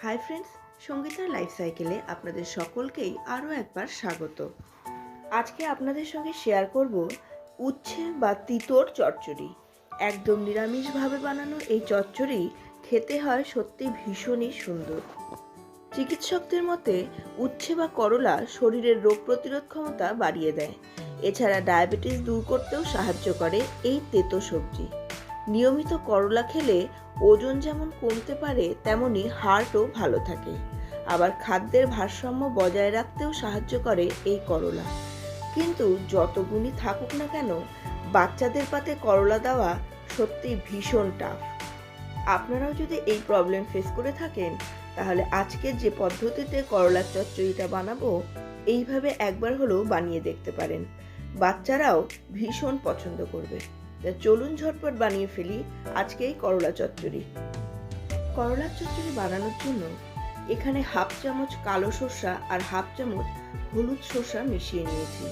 Hi friends, সঙ্গীতার life সাইকেলে আপনাদের সকলকেই আরও একবার স্বাগত। আজকে আপনাদের সঙ্গে শেয়ার করব উচ্ছে বা তিতোর চচ্চড়ি। একদম নিরামিষভাবে বানানো এই চচ্চড়ি খেতে হয় সত্যি ভীষণই সুন্দর। চিকিৎসকদের মতে উচ্ছে বা করলা শরীরের রোগ প্রতিরোধ ক্ষমতা বাড়িয়ে দেয়। এছাড়া ডায়াবেটিস দূর করতেও সাহায্য করে এই তেতো সবজি। নিয়মিত করলা খেলে ওজন যেমন কমতে পারে, তেমনি হার্টও ভালো থাকে। আবার খাদ্যের ভারসাম্য বজায় রাখতেও সাহায্য করে এই করলা। কিন্তু যত গুণই থাকুক না কেন, বাচ্চাদের পাতে করলা দেওয়া সত্যি ভীষণ টাফ। আপনারাও যদি এই প্রবলেম ফেস করে থাকেন, তাহলে আজকের যে পদ্ধতিতে করলার চচ্চড়িটা বানাবো, এইভাবে একবার হলেও বানিয়ে দেখতে পারেন। বাচ্চারাও ভীষণ পছন্দ করবে। চলুন ঝটপট বানিয়ে ফেলি আজকে এই করলা চচ্চড়ি। করলার চচ্চড়ি বানানোর জন্য এখানে হাফ চামচ কালো সর্ষা আর হাফ চামচ হলুদ সর্ষা মিশিয়ে নিয়েছি।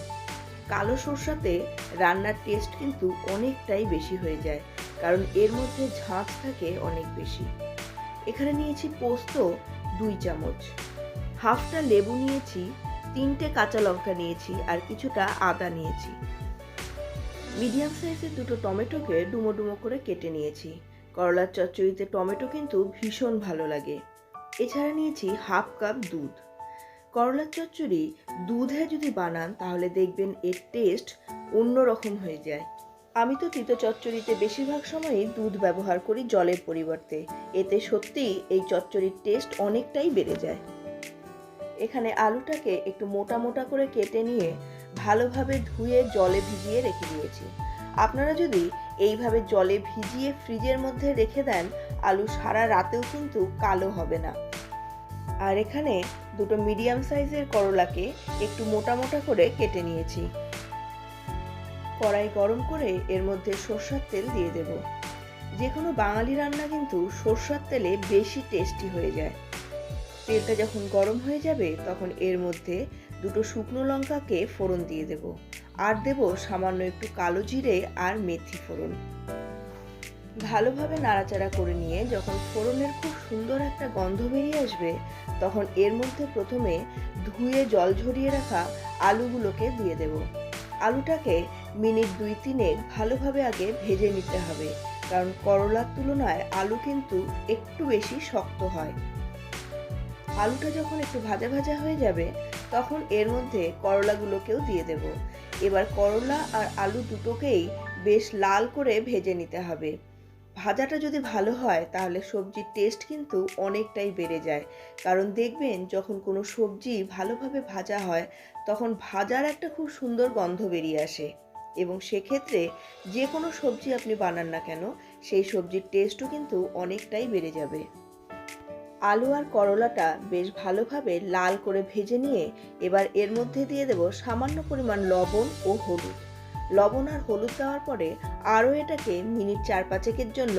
কালো সর্ষাতে রান্নার টেস্ট কিন্তু অনেকটাই বেশি হয়ে যায়, কারণ এর মধ্যে ঝাঁঝ থাকে অনেক বেশি। এখানে নিয়েছি পোস্ত 2 চামচ, হাফটা লেবু নিয়েছি, 3টে কাঁচা লঙ্কা নিয়েছি আর কিছুটা আদা নিয়েছি। মিডিয়াম সাইজের 2টো টমেটোকে ডুমো ডুমো করে কেটে নিয়েছি। করলার চচ্চড়িতে টমেটো কিন্তু ভীষণ ভালো লাগে। এছাড়া নিয়েছি হাফ কাপ দুধ। করলার চচ্চড়ি দুধে যদি বানান তাহলে দেখবেন এর টেস্ট অন্যরকম হয়ে যায়। আমি তো তিতো চচ্চড়িতে বেশিরভাগ সময়ই দুধ ব্যবহার করি জলের পরিবর্তে। এতে সত্যিই এই চচ্চড়ির টেস্ট অনেকটাই বেড়ে যায়। এখানে আলুটাকে একটু মোটা মোটা করে কেটে নিয়ে ভালোভাবে ধুয়ে জলে ভিজিয়ে রেখে দিয়েছি। আপনারা যদি এইভাবে জলে ভিজিয়ে ফ্রিজের মধ্যে রেখে দেন, আলু সারা রাতেও কিন্তু কালো হবে না। আর এখানে 2টো মিডিয়াম সাইজের করলাকে একটু মোটা মোটা করে কেটে নিয়েছি। কড়াই গরম করে এর মধ্যে সরষের তেল দিয়ে দেব। যে কোনো বাঙালি রান্না কিন্তু সরষের তেলে বেশি টেস্টি হয়ে যায়। তেলটা যখন গরম হয়ে যাবে তখন এর মধ্যে 2টো শুকনো লঙ্কাকে ফোড়ন দিয়ে দেব, আর দেব সামান্য একটু কালো জিরে আর মেথি ফোড়ন। ভালোভাবে নাড়াচাড়া করে নিয়ে যখন ফোড়নের খুব সুন্দর একটা গন্ধ বেরিয়ে আসবে, তখন এর মধ্যে প্রথমে ধুয়ে জল ঝরিয়ে রাখা আলুগুলোকে দিয়ে দেব। আলুটাকে মিনিট 2-3 ভালোভাবে আগে ভেজে নিতে হবে, কারণ করলার তুলনায় আলু কিন্তু একটু বেশি শক্ত হয়। আলুটা যখন একটু ভাজা ভাজা হয়ে যাবে, তখন এর মধ্যে করলাগুলোকেও দিয়ে দেব। এবার করলা আর আলু দুটোকেই বেশ লাল করে ভেজে নিতে হবে। ভাজাটা যদি ভালো হয় তাহলে সবজির টেস্ট কিন্তু অনেকটাই বেড়ে যায়, কারণ দেখবেন যখন কোনো সবজি ভালোভাবে ভাজা হয় তখন ভাজার একটা খুব সুন্দর গন্ধ বেরিয়ে আসে, এবং সেক্ষেত্রে যে কোনো সবজি আপনি বানান না কেন, সেই সবজির টেস্টও কিন্তু অনেকটাই বেড়ে যাবে। আলু আর করলাটা বেশ ভালোভাবে লাল করে ভেজে নিয়ে এবার এর মধ্যে দিয়ে দেব সামান্য পরিমাণ লবণ ও হলুদ। লবণ আর হলুদ দেওয়ার পরে আরও এটাকে মিনিট 4-5 জন্য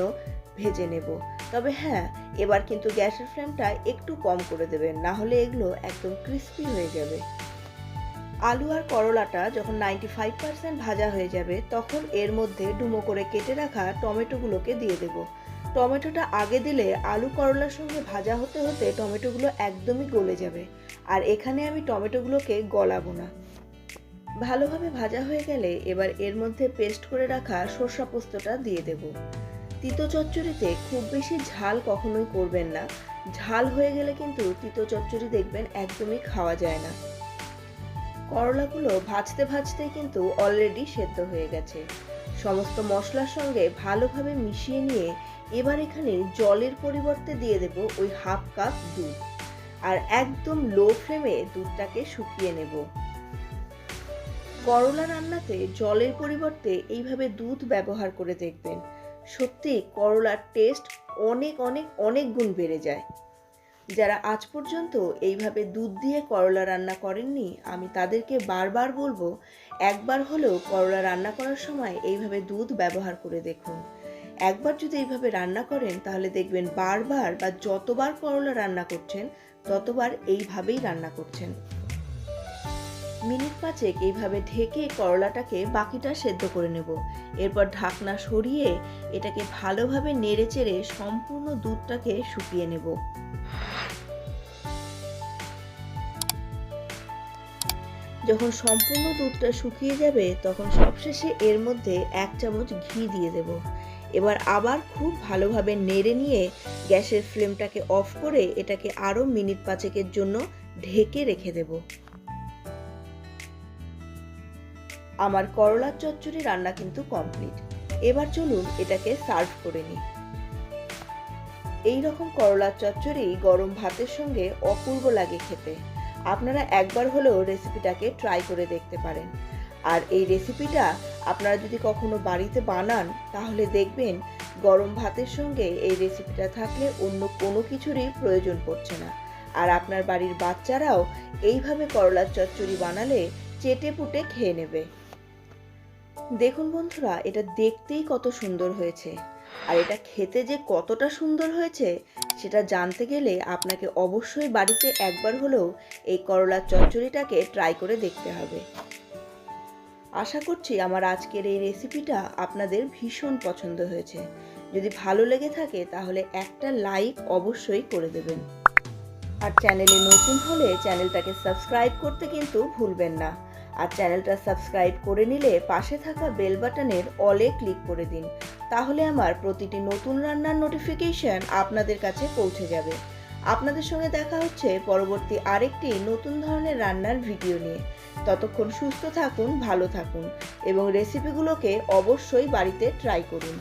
ভেজে নেব। তবে হ্যাঁ, এবার কিন্তু গ্যাসের ফ্লেমটা একটু কম করে দেবেন, না হলে এগুলো একদম ক্রিস্পি হয়ে যাবে। আলু আর করলাটা যখন 95% ভাজা হয়ে যাবে, তখন এর মধ্যে ডুমো করে কেটে রাখা টমেটোগুলোকে দিয়ে দেব। টমেটোটা আগে দিলে আলু করলার সঙ্গে ভাজা হতে হতে টমেটোগুলো একদমই গলে যাবে, আর এখানে আমি টমেটোগুলোকে গলাবো না। ভালোভাবে ভাজা হয়ে গেলে এবার এর মধ্যে পেস্ট করে রাখা সরষা পোস্তটা দিয়ে দেব। তিতো চচ্চড়িতে খুব বেশি ঝাল কখনোই করবেন না। ঝাল হয়ে গেলে কিন্তু তিতো চচ্চড়ি দেখবেন একদমই খাওয়া যায় না। করলাগুলো ভাজতে ভাজতে কিন্তু অলরেডি সেদ্ধ হয়ে গেছে। সমস্ত মশলার সঙ্গে ভালোভাবে মিশিয়ে নিয়ে এবার এখানে জলের পরিবর্তে দিয়ে দেব ওই হাফ কাপ দুধ, আর একদম লো ফ্লেমে দুধটাকে শুকিয়ে নেব। করলা রান্নাতে জলের পরিবর্তে এইভাবে দুধ ব্যবহার করে দেখবেন, সত্যি করলার টেস্ট অনেক অনেক অনেক গুণ বেড়ে যায়। যারা আজ পর্যন্ত এইভাবে দুধ দিয়ে করলা রান্না করেননি, আমি তাদেরকে বারবার বলবো একবার হলেও করলা রান্না করার সময় এইভাবে দুধ ব্যবহার করে দেখুন। একবার যদি এইভাবে রান্না করেন তাহলে দেখবেন বারবার বা যতবার করলা রান্না করছেন ততবার এইভাবেই রান্না করছেন। মিনিট 5 এইভাবে ঢেকে করলাটাকে বাকিটা সেদ্ধ করে নেব। এরপর ঢাকনা সরিয়ে এটাকে ভালোভাবে নেড়েচেড়ে সম্পূর্ণ দুধটাকে শুকিয়ে নেব। যখন সম্পূর্ণ দুধটা শুকিয়ে যাবে তখন সবশেষে এর মধ্যে 1 চামচ ঘি দিয়ে দেব। এবার আবার খুব ভালোভাবে নেড়ে নিয়ে গ্যাসের ফ্লেমটাকে অফ করে এটাকে আরও মিনিট 5 জন্য ঢেকে রেখে দেব। আমার করলার চচ্চড়ি রান্না কিন্তু কমপ্লিট। এবার চলুন এটাকে সার্ভ করে নিই। এই রকম করলার চচ্চড়ি গরম ভাতের সঙ্গে অপূর্ব লাগে খেতে। আপনারা একবার হলেও রেসিপিটাকে ট্রাই করে দেখতে পারেন। আর এই রেসিপিটা আপনারা যদি কখনো বাড়িতে বানান তাহলে দেখবেন গরম ভাতের সঙ্গে এই রেসিপিটা থাকলে অন্য কোনো কিছুরই প্রয়োজন পড়ছে না। আর আপনার বাড়ির বাচ্চারাও এইভাবে করলার চচ্চড়ি বানালে চেটে পুটে খেয়ে নেবে। দেখুন বন্ধুরা, এটা দেখতেই কত সুন্দর হয়েছে, আর এটা খেতে যে কতটা সুন্দর হয়েছে সেটা জানতে গেলে আপনাকে অবশ্যই বাড়িতে একবার হলেও এই করলার চচ্চড়িটাকে ট্রাই করে দেখতে হবে। আশা করছি আমার আজকের এই রেসিপিটা আপনাদের ভীষণ পছন্দ হয়েছে। যদি ভালো লেগে থাকে তাহলে একটা লাইক অবশ্যই করে দেবেন। আর চ্যানেলে নতুন হলে চ্যানেলটাকে সাবস্ক্রাইব করতে কিন্তু ভুলবেন না। আর চ্যানেলটা সাবস্ক্রাইব করে নিলে পাশে থাকা বেল বাটনের অলে ক্লিক করে দিন, তাহলে আমার প্রতিটি নতুন রান্নার নোটিফিকেশন আপনাদের কাছে পৌঁছে যাবে। আপনাদের সঙ্গে দেখা হচ্ছে পরবর্তী আরেকটি নতুন ধরনের রান্নার ভিডিও নিয়ে। ততক্ষণ সুস্থ থাকুন, ভালো থাকুন এবং রেসিপিগুলোকে অবশ্যই বাড়িতে ট্রাই করুন।